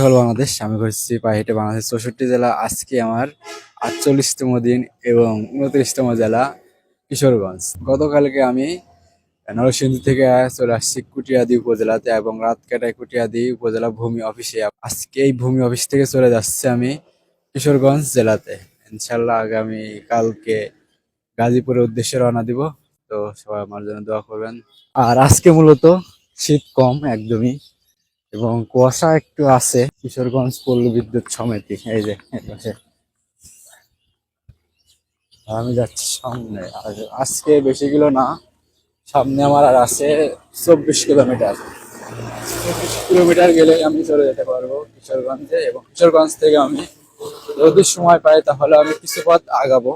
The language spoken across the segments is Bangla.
হল বাংলাদেশ। আমি করছি পাহাড়িটা বাংলাদেশ 64 জেলা। আজকে আমার 48তম দিন এবং 29তম জেলা কিশোরগঞ্জ। গতকালকে আমি নরসিংদী থেকে চলে আসছি কুটিয়াদি উপজেলাতে এবং রাত কাটাই কুটিয়াদি উপজেলা ভূমি অফিসে। আজকে এই ভূমি অফিস থেকে চলে যাচ্ছে আমি কিশোরগঞ্জ জেলাতে। ইনশাল্লাহ আগামী কালকে গাজীপুরের উদ্দেশ্যে রওনা দিব। তো সবাই আমার জন্য দোয়া করবেন। আর আজকে মূলত শীত কম একদমই এবং কুয়াশা একটু আছে। কিশোরগঞ্জ পল্লী বিদ্যুৎ সমিতি, এই যে এর পাশে। আমি যাচ্ছি সামনে, আর আজকে বেশি কিলো না, সামনে আমার আর আছে 24 কিলোমিটার। 24 কিলোমিটার গেলে আমি চলে যেতে পারবো কিশোরগঞ্জে, এবং কিশোরগঞ্জ থেকে আমি যদি সময় পাই তাহলে আমি কিছু পথ আগাবো।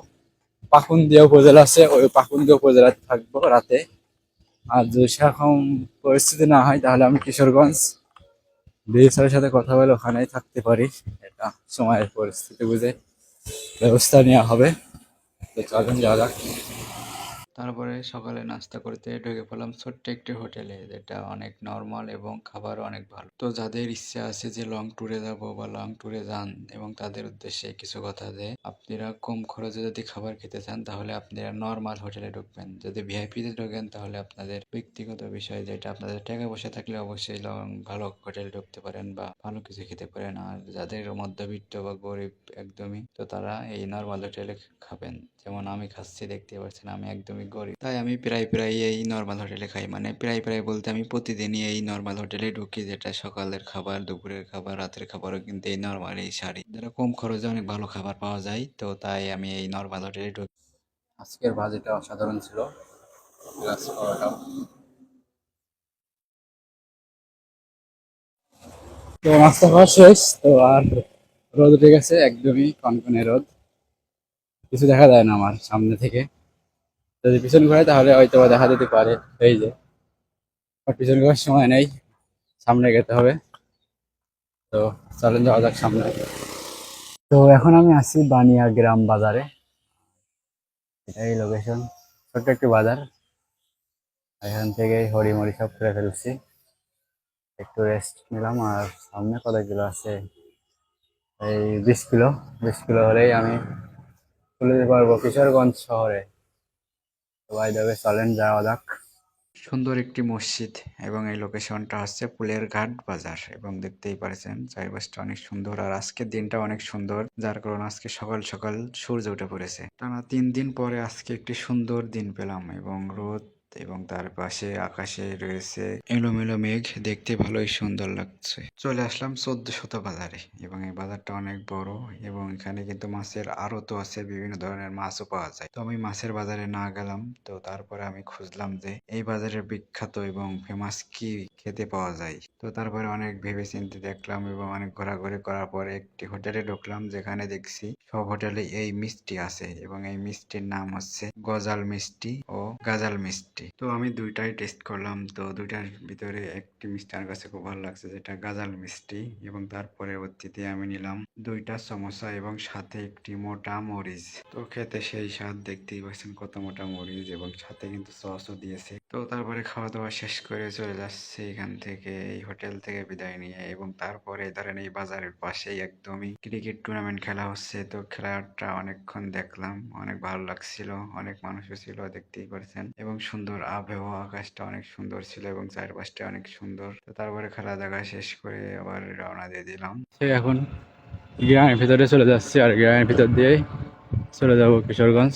পাকুন্দিয়া উপজেলা আছে, ওই পাকুন্দিয়া উপজেলায় থাকবো রাতে। আর যদি সেরকম পরিস্থিতি না হয় তাহলে আমি কিশোরগঞ্জ ডিএসআর সাথে কথা বলে ওখানেই থাকতে পারি। এটা সময়ের পরিস্থিতি বুঝে ব্যবস্থা নেওয়া হবে। তো চলেন যাওয়া যাক। তারপরে সকালে নাস্তা করতে ঢুকে পড়লাম ছোট্ট একটি হোটেলে, যেটা অনেক নরমাল এবং খাবারও অনেক ভালো। তো যাদের ইচ্ছা আছে যে লং ট্যুরে যাব বা লং ট্যুরে যান, এবং তাদের উদ্দেশ্যে কিছু কথা, যে আপনারা কম খরচে যদি খাবার খেতে চান তাহলে আপনারা নর্মাল হোটেলে ঢুকবেন। যদি ভিআইপিতে ঢোকেন তাহলে আপনাদের ব্যক্তিগত বিষয়, যেটা আপনাদের টাকা পয়সা থাকলে অবশ্যই ভালো হোটেলে ঢুকতে পারেন বা ভালো কিছু খেতে পারেন। আর যাদের মধ্যবিত্ত বা গরিব একদমই, তো তারা এই নর্মাল হোটেলে খাবেন। যেমন আমি খাচ্ছি, দেখতে পাচ্ছেন আমি একদমই গরিব, তাই আমি প্রায় প্রায় এই নর্মাল হোটেলে খাই। মানে প্রায় প্রায় বলতে আমি প্রতিদিনই এই নর্মাল হোটেলে ঢুকি, যেটা সকালের খাবার, দুপুরের খাবার, রাতের খাবারও কিন্তু এই নর্মাল এই সারি, যেটা কম খরচে অনেক ভালো খাবার পাওয়া যায়। তো তাই আমি এই নর্মাল হোটেলে ঢুকি। আজকের বাজেটটা অসাধারণ ছিল। গ্লাস খাওয়াটাও তো নাস্তা খাওয়া শেষ তো। আর রোদ উঠে গেছে, একদমই কনকনে রোদ, কিছু দেখা যায় না আমার সামনে থেকে। যদি পিছন ঘুরে তাহলে হয়তো বা দেখা যেতে পারে। এই যে আর পিছন ঘোরার সময় নেই, সামনে যেতে হবে। তো চলেন যাওয়া যাক সামনে। তো এখন আমি আছি বানিয়া গ্রাম বাজারে। এটাই লোকেশন, ছোট্ট একটি বাজার। এখান থেকে হরিমরি সব করে ফেলছি, একটু রেস্ট নিলাম। আর সামনে কত কিলো আছে? এই 20 কিলো। 20 কিলো হলেই আমি চলে যেতে পারবো কিশোরগঞ্জ শহরে। তো ভাই দেবে, চলেন যাওয়া যাক। সুন্দর একটি মসজিদ, এবং এই লোকেশনটা হচ্ছে ফুলের ঘাট বাজার, এবং দেখতেই পারছেন চারিপাশটা অনেক সুন্দর। আর আজকের দিনটা অনেক সুন্দর, যার কারণে আজকে সকাল সকাল সূর্য উঠে পড়েছে। টানা 3 দিন পরে আজকে একটি সুন্দর দিন পেলাম, এবং রোদ, এবং তার পাশে আকাশে রয়েছে এলোমেলো মেঘ, দেখতে ভালোই সুন্দর লাগছে। চলে আসলাম 1400 বাজারে, এবং এই বাজারটা অনেক বড়, এবং এখানে কিন্তু মাছের আড়তও আছে, বিভিন্ন ধরনের মাছও পাওয়া যায়। তো আমি মাছের বাজারে না গেলাম, তো তারপরে আমি খুঁজলাম যে এই বাজারের বিখ্যাত এবং ফেমাস কি খেতে পাওয়া যায়। তো তারপরে অনেক ভেবে চিন্তে দেখলাম, এবং অনেক ঘোরাঘুরি করার পরে একটি হোটেলে ঢুকলাম, যেখানে দেখছি সব হোটেলে এই মিষ্টি আছে, এবং এই মিষ্টির নাম হচ্ছে গজাল মিষ্টি ও গাজাল মিষ্টি। তো আমি দুইটাই টেস্ট করলাম। তো দুইটার ভিতরে একটি মিষ্টি আমার কাছে খুব ভালো লাগছে, যেটা গাজাল মিষ্টি, এবং তার পরবর্তীতে আমি নিলাম দুইটা সমোসা এবং সাথে একটি মোটা মরিচ। তো খেতে সেই স্বাদ, দেখতেই পাচ্ছেন কত মোটা মরিচ, এবং সাথে কিন্তু সসও দিয়েছে। তো তারপরে খাওয়া দাওয়া শেষ করে চলে যাচ্ছে এখান থেকে, এই হোটেল থেকে বিদায় নিয়ে। এবং তারপরে ধরেন এই বাজারের পাশেই একদমই ক্রিকেট টুর্নামেন্ট খেলা হচ্ছে। তো খেলাটা অনেকক্ষণ দেখলাম, অনেক ভালো লাগছিল, অনেক মানুষও ছিল, দেখতেই পারছেন, এবং সুন্দর আবহাওয়া, আকাশটা অনেক সুন্দর ছিল, এবং চারপাশটা অনেক সুন্দর। তো তারপরে খেলা দেখা শেষ করে আবার রওনা দিয়ে দিলাম। এখন গ্রামের ভিতরে চলে যাচ্ছি, আর গ্রামের ভিতর দিয়েই চলে যাব কিশোরগঞ্জ।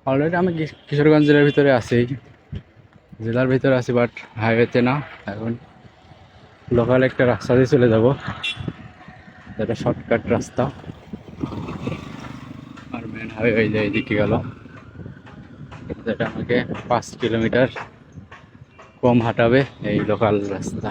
অলরেডি আমি কিশোরগঞ্জ জেলার ভিতরে আছি, জেলার ভিতরে আছি, বাট হাইওয়েতে না। এখন লোকাল একটা রাস্তা দিয়ে চলে যাব, যেটা শর্টকাট রাস্তা। আর মেন হাইওয়ে এইদিকে গেল, যেটা আমাকে 5 কিলোমিটার কম হাঁটাবে এই লোকাল রাস্তা।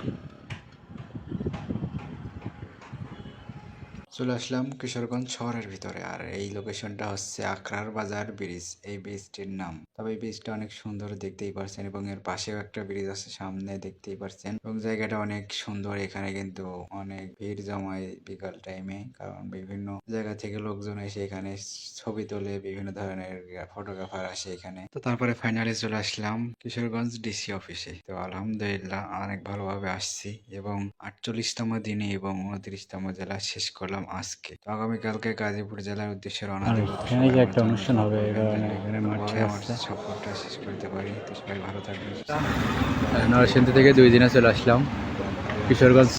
চলে আসলাম কিশোরগঞ্জ শহরের ভিতরে, আর এই লোকেশনটা হচ্ছে আখড়ার বাজার ব্রিজ, এই ব্রিজটির নাম। তবে এই ব্রিজটা অনেক সুন্দর, দেখতেই পারছেন, এবং এর পাশেও একটা ব্রিজ আছে সামনে, দেখতেই পারছেন, এবং জায়গাটা অনেক সুন্দর। এখানে কিন্তু অনেক ভিড় জমায় বিকাল টাইমে, কারণ বিভিন্ন জায়গা থেকে লোকজন এসে এখানে ছবি তোলে, বিভিন্ন ধরনের ফটোগ্রাফার আসে এখানে। তো তারপরে ফাইনালি চলে আসলাম কিশোরগঞ্জ ডিসি অফিসে। তো আলহামদুলিল্লাহ অনেক ভালোভাবে আসছি, এবং 48তম দিনে এবং 29তম জেলা শেষ করলাম আজকে। তো আগামীকালকে গাজীপুর জেলার উদ্দেশ্যে রওনা দেব। তো এখানে সবাই যে আমার একটা জন্য অনুষ্ঠান দোয়া হবে এই করবেন কারণে যেন এখানে মাঠে ভালোভাবে আমার আসছে। সফরটা শেষ করতে পারি। তো সবাই ভালো থাকবেন। নরসিংদী থেকে 2 দিনে চলে আসলাম কিশোরগঞ্জ।